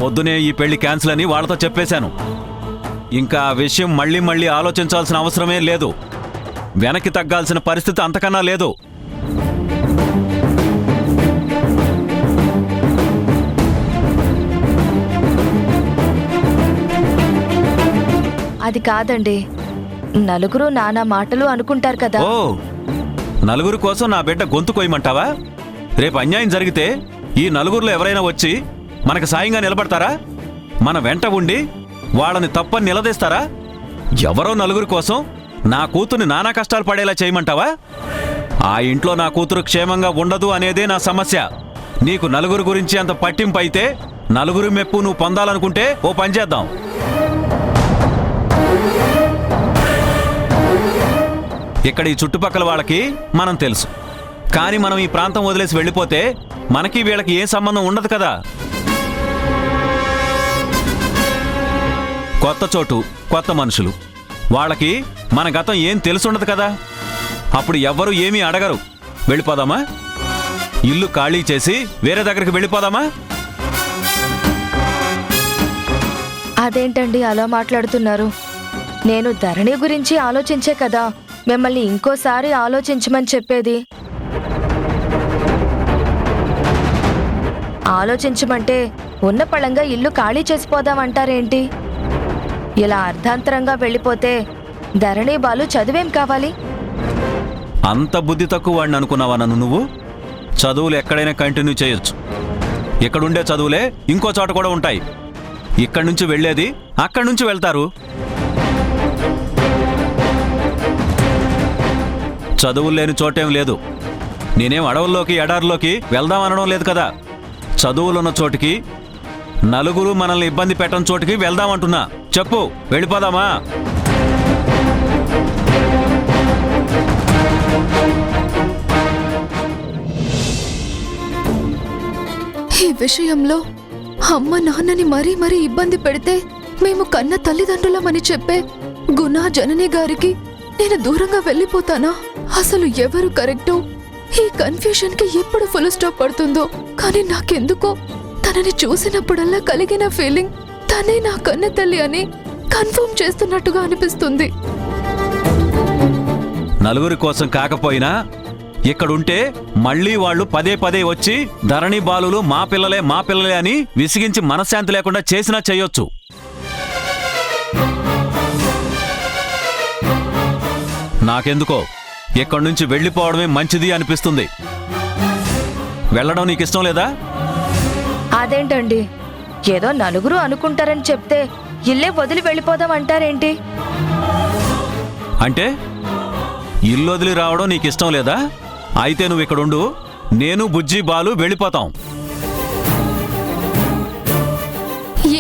పొద్దునే ఈ పెళ్లి క్యాన్సిల్ అని వాళ్ళతో చెప్పేశాను. ఇంకా ఆ విషయం మళ్ళీ మళ్ళీ ఆలోచించాల్సిన అవసరమే లేదు. వెనక్కి తగ్గాల్సిన పరిస్థితి అంతకన్నా లేదు. అది కాదండి, నలుగురు నానా మాటలు అనుకుంటారు కదా. ఓ, నలుగురు కోసం నా బిడ్డ గొంతు కొయ్యమంటావా? రేపు అన్యాయం జరిగితే ఈ నలుగురిలో ఎవరైనా వచ్చి మనకు సాయంగా నిలబడతారా? మన వెంట ఉండి వాళ్ళని తప్పని నిలదీస్తారా? ఎవరో నలుగురి కోసం నా కూతుర్ని నానా కష్టాలు పడేలా చేయమంటావా? ఆ ఇంట్లో నా కూతురు క్షేమంగా ఉండదు అనేదే నా సమస్య. నీకు నలుగురు గురించి అంత పట్టింపు అయితే, నలుగురి మెప్పు నువ్వు పొందాలనుకుంటే ఓ పని చేద్దాం. ఇక్కడ ఈ చుట్టుపక్కల వాళ్ళకి మనం తెలుసు, కానీ మనం ఈ ప్రాంతం వదిలేసి వెళ్ళిపోతే మనకి వీళ్ళకి ఏ సంబంధం ఉండదు కదా. కొత్త చోటు, కొత్త మనుషులు, వాళ్ళకి మన గతం ఏం తెలుసుండదు కదా. అప్పుడు ఎవ్వరూ ఏమీ అడగరు. వెళ్ళిపోదామా? ఇల్లు ఖాళీ చేసి వేరే దగ్గరికి వెళ్ళిపోదామా? అదేంటండి అలా మాట్లాడుతున్నారు? నేను ధరణి గురించి ఆలోచించే కదా మిమ్మల్ని ఇంకోసారి ఆలోచించమని చెప్పేది. ఆలోచించమంటే ఉన్న పళంగా ఇల్లు ఖాళీ చేసిపోదామంటారేంటి? ఇలా అర్ధాంతరంగా వెళ్ళిపోతే ధరణి బాలు చదివేం కావాలి? అంత బుద్ధి తక్కువ వాడిని అనుకున్నావా నన్ను నువ్వు? చదువులు ఎక్కడైనా కంటిన్యూ చేయొచ్చు. ఇక్కడుండే చదువులే ఇంకో చోట కూడా ఉంటాయి. ఇక్కడి నుంచి వెళ్ళేది అక్కడి నుంచి వెళ్తారు. చదువులు లేని చోటేం లేదు. నేనేం అడవుల్లోకి ఎడారిలోకి వెళ్దామనడం లేదు కదా. చదువులున్న చోటికి, నలుగురు మనల్ని ఇబ్బంది పెట్టని చోటికి వెళ్దామంటున్నా. చెప్పు, వెళ్ళిపోదామా? ఈ విషయంలో అమ్మ నాన్నని మరీ మరీ ఇబ్బంది పెడితే మేము కన్న తల్లిదండ్రులమని చెప్పే గుణ జనని గారికి నేను దూరంగా వెళ్ళిపోతానా? అసలు ఎవరు కరెక్టో ఈ కన్ఫ్యూషన్ కి ఎప్పుడు ఫుల్ స్టాప్ పడుతుందో. కానీ నాకెందుకో తనని చూసినప్పుడల్లా కలిగిన ఫీలింగ్ తనే నా కన్న తల్లి అని కన్ఫర్మ్ చేస్తున్నట్టుగా అనిపిస్తుంది. నలుగురి కోసం కాకపోయినా ఇక్కడుంటే మళ్ళీ వాళ్ళు పదే పదే వచ్చి ధరణి బాలులు మా పిల్లలే అని విసిగించి మనశ్శాంతి లేకుండా చేసినా చెయ్యొచ్చు. నాకెందుకో ఇక్కడి నుంచి వెళ్ళిపోవడమే మంచిది అనిపిస్తుంది. వెళ్ళడం నీకు ఇష్టం లేదా? అదేంటండి, ఏదో నలుగురు అనుకుంటారని చెప్తే ఇల్లే వదిలి వెళ్ళిపోదాం అంటారేంటి? అంటే ఇల్లు వదిలి రావడం నీకు ఇష్టం లేదా? అయితే నువ్వు ఇక్కడుండు, నేను బుజ్జి బాలు వెళ్ళిపోతాం.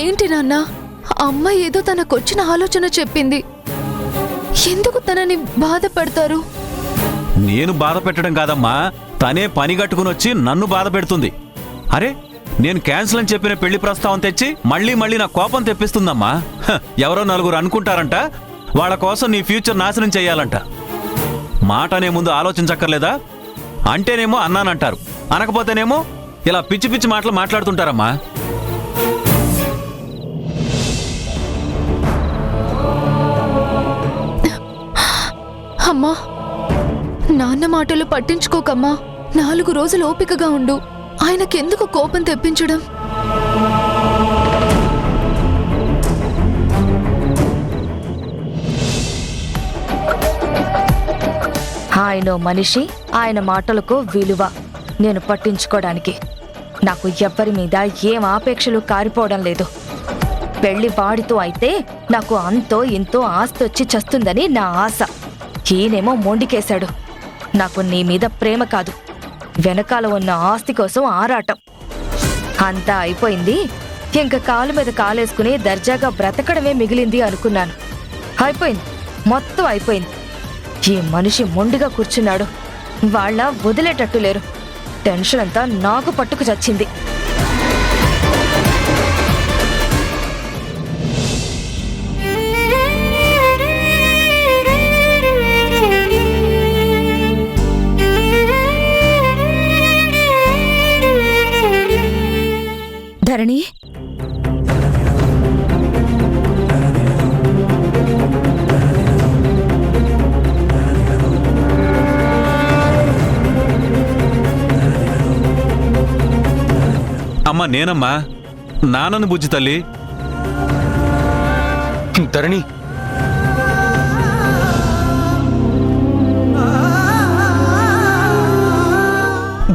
ఏంటి నాన్న, అమ్మ ఏదో తనకొచ్చిన ఆలోచన చెప్పింది. ఎందుకు తనని బాధ పెడతారు? నేను బాధ పెట్టడం కాదమ్మా, తనే పని కట్టుకుని వచ్చి నన్ను బాధ పెడుతుంది. అరే, నేను క్యాన్సిల్ అని చెప్పిన పెళ్లి ప్రస్తావన తెచ్చి మళ్ళీ మళ్ళీ నా కోపం తెప్పిస్తుందమ్మా. ఎవరో నలుగురు అనుకుంటారంట, వాళ్ళ కోసం నీ ఫ్యూచర్ నాశనం చెయ్యాలంట. మాట అనే ముందు ఆలోచించక్కర్లేదా? అంటేనేమో అన్నానంటారు, అనకపోతేనేమో ఇలా పిచ్చి పిచ్చి మాటలు మాట్లాడుతుంటారమ్మా. అమ్మా, నాన్న మాటలు పట్టించుకోకమ్మా. 4 రోజులు ఓపికగా ఉండు. ఆయనకెందుకు కోపం తెప్పించడం? ఆయన మనిషి, ఆయన మాటలకు విలువ నేను పట్టించుకోవడానికి. నాకు ఎవ్వరి మీద ఏం ఆపేక్షలు కారిపోవడం లేదు. పెళ్లి వాడితో అయితే నాకు అంతో ఇంతో ఆస్తి వచ్చి చస్తుందని నా ఆశ. ఈయనేమో మొండికేశాడు. నాకు నీ మీద ప్రేమ కాదు, వెనకాల ఉన్న ఆస్తి కోసం ఆరాటం. అంతా అయిపోయింది. ఇంక కాలు మీద కాలేసుకుని దర్జాగా బ్రతకడమే మిగిలింది అనుకున్నాను. అయిపోయింది, మొత్తం అయిపోయింది. ఈ మనిషి మొండిగా కూర్చున్నాడు. వాళ్ళ వదిలేటట్టు లేరు. టెన్షన్ అంతా నాకు పట్టుకు చచ్చింది. ధరణి, అమ్మా నేనమ్మా, నాన్నను బుజ్జి తల్లి. ధరణి,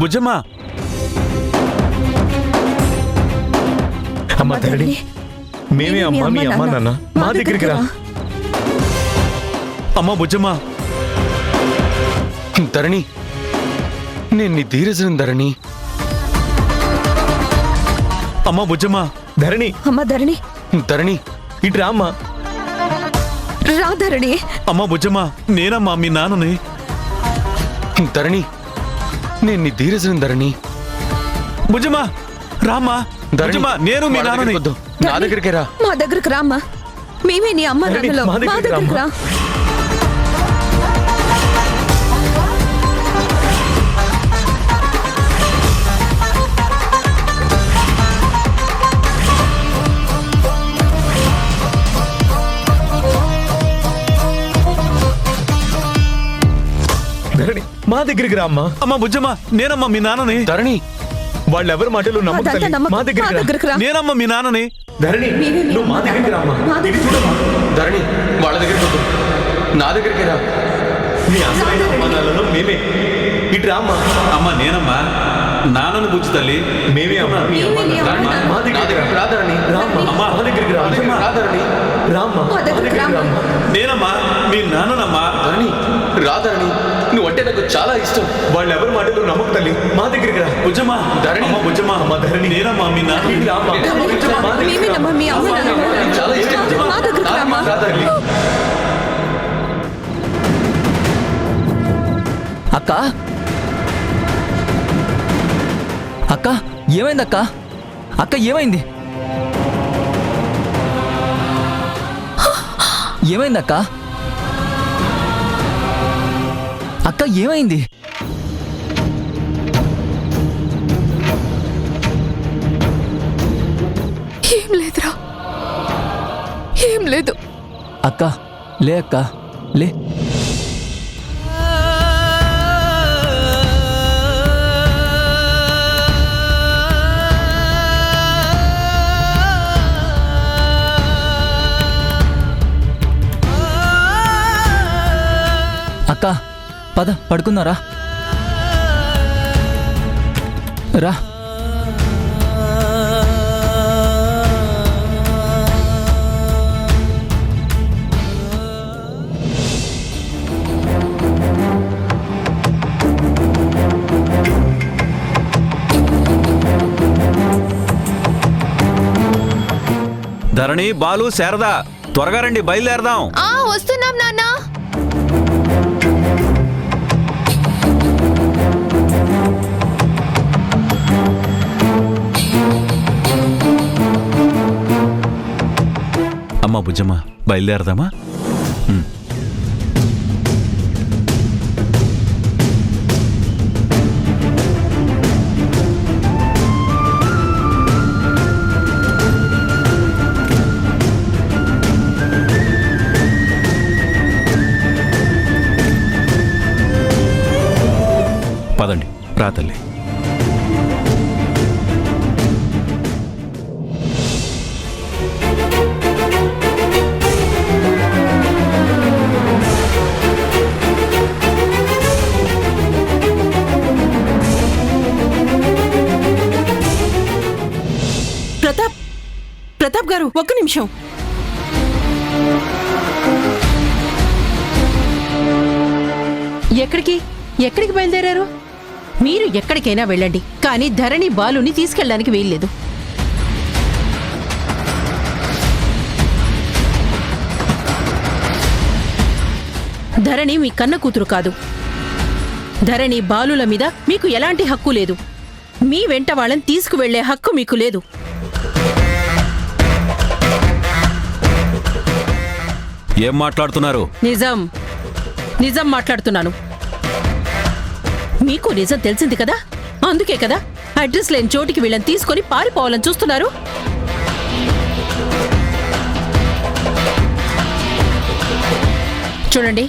బుజ్జమ్మా. అమ్మ ధరణి, మేమే అమ్మా మీ అమ్మా నాన్న, మా దగ్గరికి రా. అమ్మా బుజ్జమ్మా. ధరణి, నేను నీ ధీరజను ధరణి. అమ్మా బుజ్జమ్మా. ధరణి, అమ్మ ధరణి, ధరణి ఇటు రా అమ్మా. రా ధరణి. అమ్మా బుజ్జమ్మా, నేనమ్మా మీ నాన్నని. ధరణి, నేను నీ ధీరజను ధరణి. బుజ్జమ్మా రామ్మా. బుజ్జమ్మా, నేను మీ నాన్నని. నా దగ్గరికి రా. మా దగ్గరకు రా అమ్మా. మేమే నీ అమ్మ ధరణి, నాన్నలో. మా మా దగ్గరికి దగ్గరకు రా. ధరణి, మా దగ్గరికి రా అమ్మా. అమ్మా బుజ్జమ్మా, నేనమ్మా మీ నాన్నని. ధరణి, వాళ్ళెవరి మాటలు నమ్మకు అదంతా తల్లి. నమ్మకం. మా మా దగ్గరికి రా. దగ్గరకు రా. నేనమ్మా మీ నాన్నని. ధరణి, నువ్వు మా దగ్గరికి రా అమ్మా. ఇటు చూడమ్మా. ధరణి, వాళ్ళ దగ్గరికి వద్దు, నా దగ్గరికి రా. నీ అసలైన అమ్మానాలను మేమే. ఇటు రా అమ్మా. అమ్మా నేనమ్మా, నాన్నను బుజ్జి తల్లి. మేమే అమ్మా మీ అమ్మా నాన్న. మా దగ్గరికి రా. రా ధరణి, రా అమ్మా. అమ్మా. మా దగ్గరికి రా. రా ధరణి, రా అమ్మా. మా దగ్గరికి రా అమ్మా. నేనమ్మా మీ నాన్ననమ్మా. ధరణి, రా ధరణి, నువ్వు అంటే నాకు చాలా ఇష్టం. వాళ్ళెవరి మాటలు నమ్మకు తల్లి. మా దగ్గరికి రా. బుజ్జమ్మా. ధరణి, అమ్మా బుజ్జమ్మా. అమ్మా ధరణి, నేనమ్మా మీ నాన్న. ఇటు రా అమ్మా. బుజ్జమ్మ, మా దగ్గరికి రా. మేమేనమ్మా మీ అమ్మ నాన్న. నాకు చాలా ఇష్టం బుజ్జమ్మ. మా దగ్గరికి రా అమ్మా. రా ధరణి. అక్క అక్క ఏమైంది అక్క? అక్క ఏమైంది? ఏమైంది అక్క? అక్క ఏమైంది? ఏం లేదురా, ఏం లేదు. అక్క లే అక్క లే. అక్క పద పడుకుందారా. రా. ధరణి, బాలు, శారద త్వరగా రండి, బయలుదేరదాం. వస్తున్నాం నాన్న. అమ్మా బుజ్జమ్మా, బయలుదేరదామా? పదండి, రా తల్లి. ప్రతాప్ గారు, ఒక్క నిమిషం. ఎక్కడికి బయలుదేరారు? మీరు ఎక్కడికైనా వెళ్ళండి, కానీ ధరణి బాలుని తీసుకెళ్ళడానికి వీల్లేదు. ధరణి మీ కన్న కూతురు కాదు. ధరణి బాలుల మీద మీకు ఎలాంటి హక్కు లేదు. మీ వెంట వాళ్ళని తీసుకువెళ్లే హక్కు మీకు లేదు. ఏం మాట్లాడుతున్నారు? నిజం మాట్లాడుతున్నాను. మీకు నిజం తెలిసింది కదా, అందుకే కదా అడ్రస్ లేని చోటికి వీళ్ళని తీసుకొని పారిపోవాలని చూస్తున్నారు. చూడండి,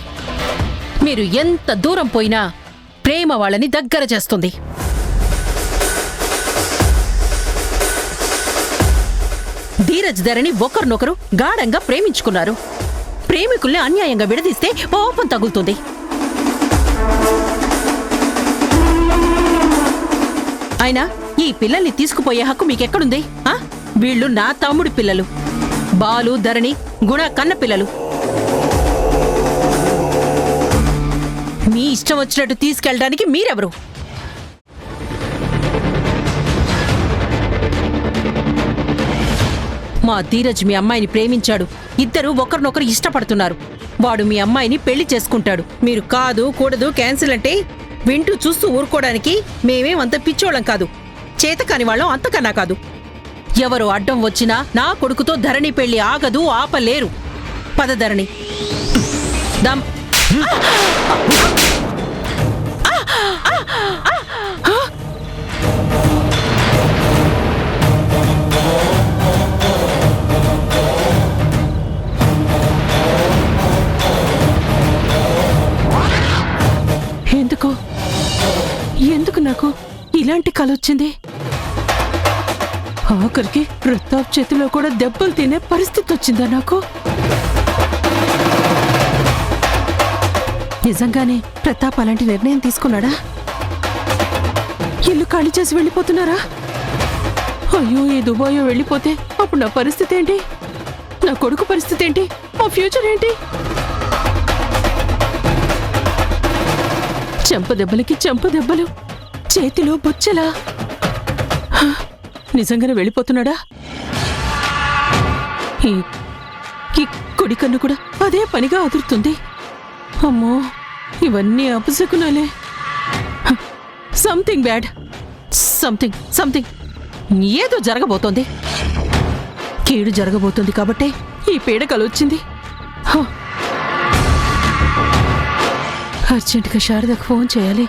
మీరు ఎంత దూరం పోయినా ప్రేమ వాళ్ళని దగ్గర చేస్తుంది. ధీరజ్ ధరణి ఒకరినొకరు గాఢంగా ప్రేమించుకున్నారు. ప్రేమికుల్ని అన్యాయంగా విడదీస్తే పాపం తగులుతుంది. అయినా ఈ పిల్లల్ని తీసుకుపోయే హక్కు మీకెక్కడుంది? వీళ్ళు నా తమ్ముడి పిల్లలు. బాలు, ధరణి, గుణ కన్న పిల్లలు. మీ ఇష్టం వచ్చినట్టు తీసుకెళ్ళడానికి మీరెవరు? మా ధీరజ్ మీ అమ్మాయిని ప్రేమించాడు. ఇద్దరు ఒకరినొకరు ఇష్టపడుతున్నారు. వాడు మీ అమ్మాయిని పెళ్లి చేసుకుంటాడు. మీరు కాదు, కూడదు, క్యాన్సిల్ అంటే వింటూ చూస్తూ ఊరుకోవడానికి మేమేమంత పిచ్చోళ్ళం కాదు. చేతకాని వాళ్ళం అంతకన్నా కాదు. ఎవరు అడ్డం వచ్చినా నా కొడుకుతో ధరణి పెళ్లి ఆగదు, ఆపలేరు. పద ధరణి. దమ్. ఎందుకు నాకు ఇలాంటి కల వచ్చింది? ఆఖరికి ప్రతాప్ చేతిలో కూడా దెబ్బలు తినే పరిస్థితి వచ్చిందా నాకు? నిజంగానే ప్రతాప్ అలాంటి నిర్ణయం తీసుకున్నాడా? ఇల్లు ఖాళీ చేసి వెళ్ళిపోతున్నారా? అయ్యో, ఈ దుబాయో వెళ్ళిపోతే అప్పుడు నా పరిస్థితి ఏంటి? నా కొడుకు పరిస్థితి ఏంటి? మా ఫ్యూచర్ ఏంటి? చెంపదెబ్బలకి చెంపదెబ్బలు, చేతిలో బొచ్చెలా. నిజంగానే వెళ్ళిపోతున్నాడా? ఈ కుడి కన్ను కూడా అదే పనిగా అదురుతుంది. అమ్మో, ఇవన్నీ అపశకునాలే. సంథింగ్ బ్యాడ్, సంథింగ్ ఏదో జరగబోతోంది. కీడు జరగబోతోంది కాబట్టే ఈ పీడకలు వచ్చింది. అర్జెంటుగా శారదకు ఫోన్ చేయాలి.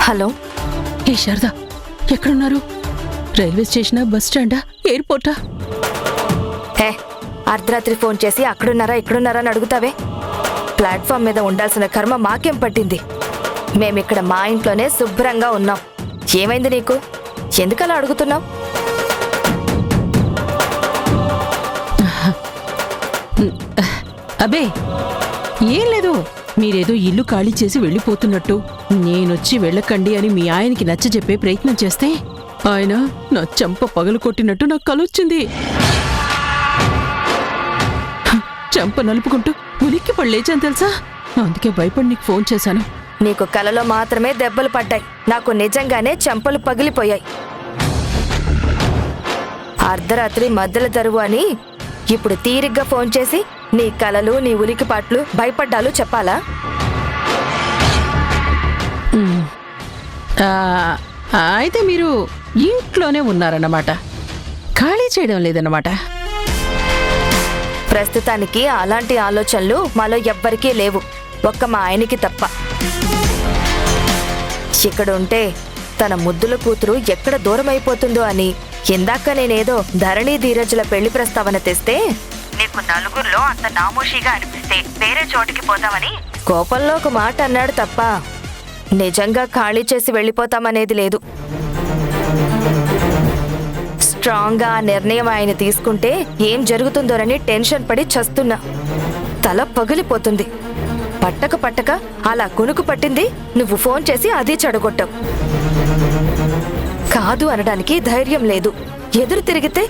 హలో. ఏ శారద, ఎక్కడున్నారు? రైల్వే స్టేషనా, బస్ స్టాండా, ఎయిర్పోర్టా? అర్ధరాత్రి ఫోన్ చేసి అక్కడున్నారా ఇక్కడున్నారా అని అడుగుతావే? ప్లాట్ఫామ్ మీద ఉండాల్సిన కర్మ మాకేం పట్టింది? మేమిక్కడ మా ఇంట్లోనే శుభ్రంగా ఉన్నాం. ఏమైంది నీకు? ఎందుకలా అడుగుతున్నావు? అబే ఏం లేదు. మీరేదో ఇల్లు ఖాళీ చేసి వెళ్ళిపోతున్నట్టు, నేనొచ్చి వెళ్ళకండి అని మీ ఆయనకి నచ్చజెప్పే ప్రయత్నం చేస్తే ఆయన నా చెంప పగలు కొట్టినట్టు నాకు కలొచ్చింది. చెంప నలుపుకుంటూ ఉలిక్కి పడలేచాను తెలుసా? అందుకే భయపడి నీకు ఫోన్ చేశాను. నీకు కలలో మాత్రమే దెబ్బలు పడ్డాయి, నాకు నిజంగానే చెంపలు పగిలిపోయాయి. అర్ధరాత్రి మధ్యల తరువు అని ఇప్పుడు తీరిగ్గా ఫోన్ చేసి నీ కలలు, నీ ఉలికిపాట్లు, భయపడ్డాలు చెప్పాలా? అయితే మీరు ఇంట్లోనే ఉన్నారన్నమాట, ఖాళీ చేయడం లేదన్నమాట. ప్రస్తుతానికి అలాంటి ఆలోచనలు మాలో ఎవ్వరికీ లేవు, ఒక్క మా ఆయనకి తప్ప. ఇక్కడ ఉంటే తన ముద్దుల కూతురు ఎక్కడ దూరం అయిపోతుందో అని ఇందాక నేనేదో ధరణి ధీరజుల పెళ్లి ప్రస్తావన తెస్తే నీకు నలుగురిలో అంత నామోషిగా అనిపిస్తే వేరే చోటికి పోతామని కోపంలో ఒక మాట అన్నాడు తప్ప నిజంగా ఖాళీ చేసి వెళ్ళిపోతామనేది లేదు. స్ట్రాంగ్గా ఆ నిర్ణయం ఆయన తీసుకుంటే ఏం జరుగుతుందోనని టెన్షన్ పడి చస్తున్నా. తల పగిలిపోతుంది. పట్టక అలా కునుకు పట్టింది, నువ్వు ఫోన్ చేసి అది చెడగొట్టావు. కాదు అనడానికి ధైర్యం లేదు, ఎదురు తిరిగితే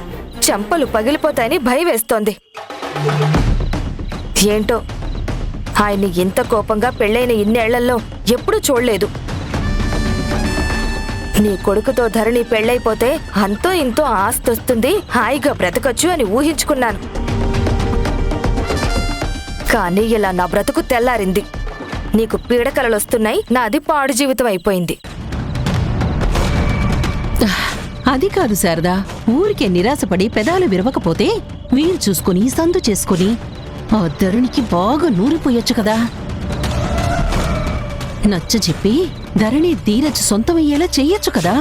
చెంపలు పగిలిపోతాయని భయం వేస్తోంది. ఏంటో ఆయన్ని ఇంత కోపంగా పెళ్ళైన ఇన్నేళ్లలో ఎప్పుడూ చూడలేదు. నీ కొడుకుతో ధరణి పెళ్ళైపోతే అంతో ఇంతో ఆస్తి వస్తుంది, హాయిగా బ్రతకొచ్చు అని ఊహించుకున్నాను. కానీ ఇలా నా బ్రతుకు తెల్లారింది. నీకు పీడకలలొస్తున్నాయి, నాది పాడు జీవితం అయిపోయింది. అది కాదు శారదా, ఊరికే నిరాశపడి పెదాలు విరవకపోతే వీలు చూసుకుని సందు చేసుకుని ఆ ధరణికి బాగా నూరిపోయొచ్చు కదా. నచ్చజెప్పి ధరణి ధీరజ్ సొంతమయ్యేలా చెయ్యొచ్చు కదా.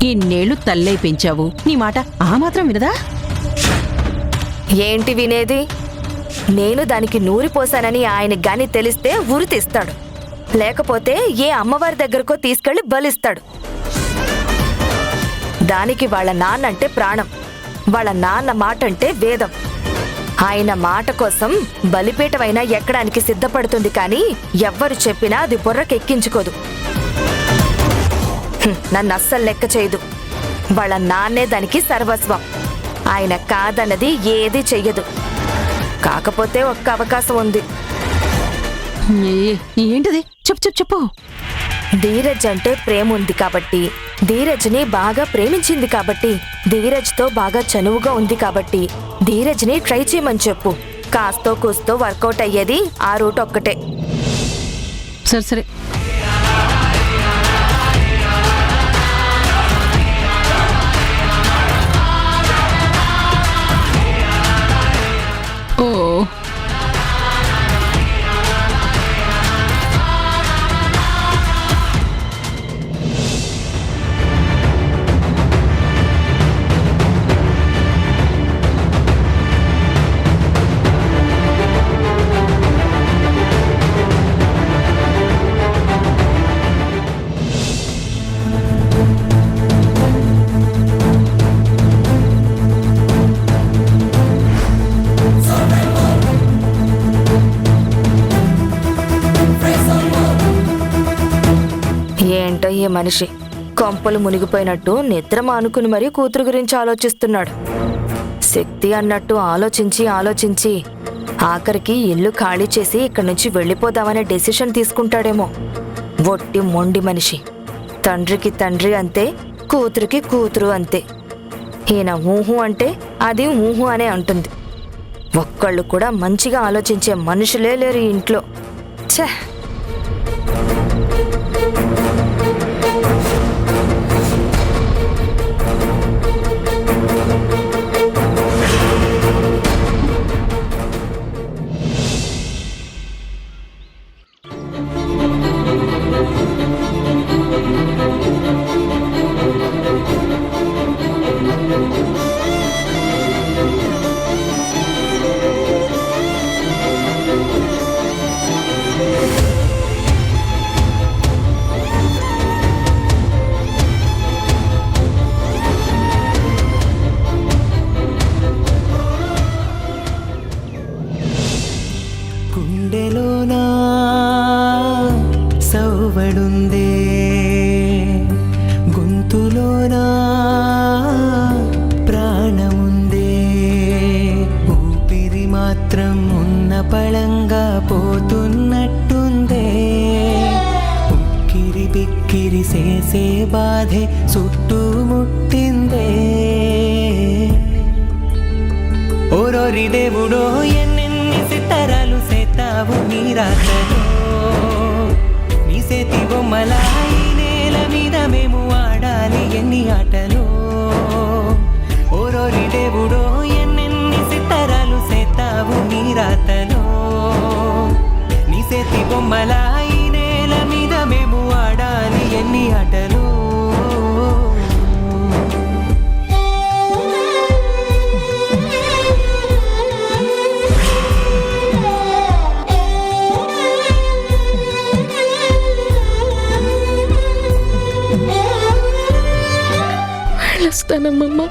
ఇన్నేళ్లు తల్లై పెంచావు, నీ మాట ఆ మాత్రం వినదా? ఏంటి వినేది? నేను దానికి నూరిపోసానని ఆయనకి గాని తెలిస్తే ఉరి తీస్తాడు, లేకపోతే ఏ అమ్మవారి దగ్గరకో తీసుకెళ్లి బలిస్తాడు. దానికి వాళ్ళ నాన్న అంటే ప్రాణం, వాళ్ళ నాన్న మాట అంటే వేదం. ఆయన మాట కోసం బలిపీఠమైనా ఎక్కడానికి సిద్ధపడుతుంది, కానీ ఎవ్వరు చెప్పినా అది బుర్రకెక్కించుకోదు. నన్ను అస్సలు లెక్క చేయదు. వాళ్ళ నాన్నే దానికి సర్వస్వం. ఆయన కాదన్నది ఏదీ చెయ్యదు. కాకపోతే ఒక్క అవకాశం ఉంది. ఏంటది? చెప్పు చెప్పు చెప్పు. ధీరజ్ అంటే ప్రేమ ఉంది కాబట్టి, ధీరజ్ని బాగా ప్రేమించింది కాబట్టి, ధీరజ్తో బాగా చనువుగా ఉంది కాబట్టి ధీరజ్ని ట్రై చేయమని చెప్పు. కాస్తో కూస్తో వర్కౌట్ అయ్యేది ఆ రూట్ ఒక్కటే. సరే సరే. ఓ ఏంటో ఈ మనిషి కొంపలు మునిగిపోయినట్టు నిద్ర మానుకుని మరీ కూతురు గురించి ఆలోచిస్తున్నాడు. శక్తి అన్నట్టు ఆలోచించి ఆలోచించి ఆఖరికి ఇల్లు ఖాళీ చేసి ఇక్కడి నుంచి వెళ్ళిపోదామనే డెసిషన్ తీసుకుంటాడేమో. ఒట్టి మొండి మనిషి. తండ్రికి తండ్రి అంతే, కూతురికి కూతురు అంతే. ఈయన ఊహు అంటే అది ఊహు అనే అంటుంది. ఒక్కళ్ళు కూడా మంచిగా ఆలోచించే మనుషులే లేరు ఈ ఇంట్లో. ఛే! గుండెలోనా సౌవడుందే, గొంతులోనా ప్రాణముందే, ఊపిరి మాత్రం ఉన్న పళంగా పోతున్నట్టుందే, ఉక్కిరి బిక్కిరి చేసే బాధే చుట్టుముట్టిందే. ఓరోరి దేవుడో ఎన్నెన్ని సితారాలు సేతావు నీ రాతలో, నీ సేతి బొమ్మలా ఈ నేల మీద మేము ఆడాలి ఎన్ని ఆటలో. ఓరోరి దేవుడో ఎన్నెన్ని సితారాలు సేతావు నీ రాతలో, నీ సేతి బొమ్మలా ఈ నేల మీద మేము ఆడాలి ఎన్ని ఆటలో. వెళ్ళొస్తానమ్మమ్మ.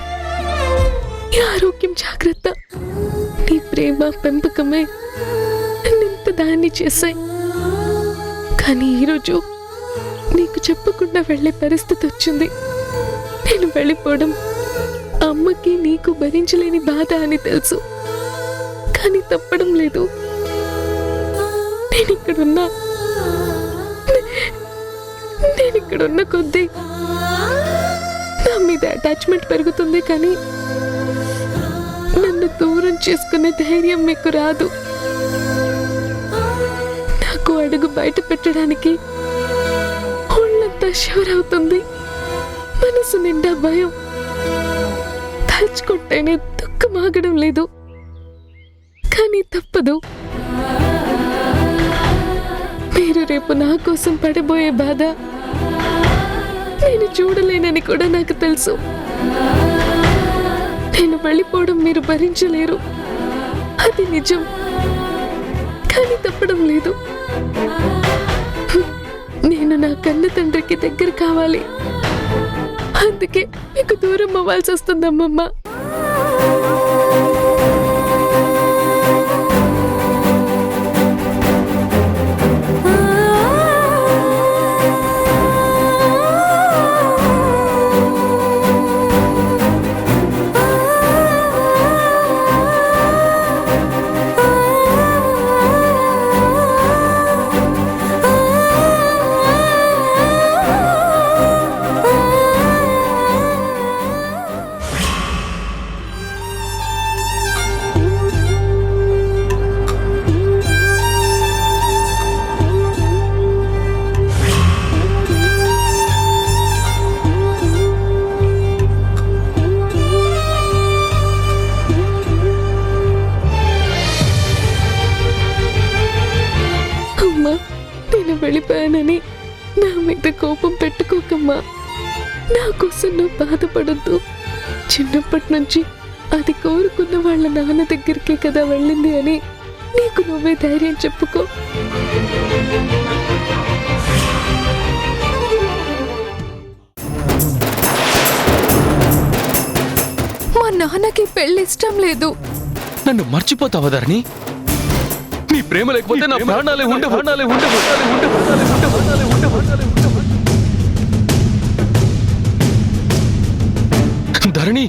నీ ఆరోగ్యం జాగ్రత్త. నీ ప్రేమ పెంపకమే నింత దాన్ని చేశాయి. కానీ ఈరోజు నీకు చెప్పకుండా వెళ్ళే పరిస్థితి వచ్చింది. నేను వెళ్ళిపోవడం అమ్మకి నీకు భరించలేని బాధ అని తెలుసు, కానీ తప్పడం లేదు. నేనిక్కడున్న కొద్దీ నా మీద అటాచ్మెంట్ పెరుగుతుంది, కానీ నన్ను దూరం చేసుకునే ధైర్యం మీకు రాదు. అడుగు బయట పెట్టడానికి ఒళ్ళంతా షవరవుతుంది. మనసు నిండా భయం. తలుచుకుంటేనే దుఃఖం ఆగడం లేదు. కానీ తప్పదు. మీరు రేపు నా కోసం పడబోయే బాధ నేను చూడలేనని కూడా నాకు తెలుసు. నేను వెళ్ళిపోవడం మీరు భరించలేరు, అది నిజం. కానీ తప్పడం లేదు. నేను నా కన్న తండ్రికి దగ్గర కావాలి. అందుకే మీకు దూరం అవ్వాల్సి వస్తుంది అమ్మమ్మ. నేను వెళ్ళిపోయానని నా మీద కోపం పెట్టుకోకమ్మా. నా కోసం నువ్వు బాధపడద్దు. చిన్నప్పటి నుంచి అది కోరుకున్న వాళ్ళ నాన్న దగ్గరికే కదా వెళ్ళింది అని నీకు నువ్వే ధైర్యం చెప్పుకో. మా నాన్నకి పెళ్లి ఇష్టం లేదు. నన్ను మర్చిపోతావా ధరణి? నీ ప్రేమ లేకపోతే నా ప్రాణాలే ఉండవు. ధరణి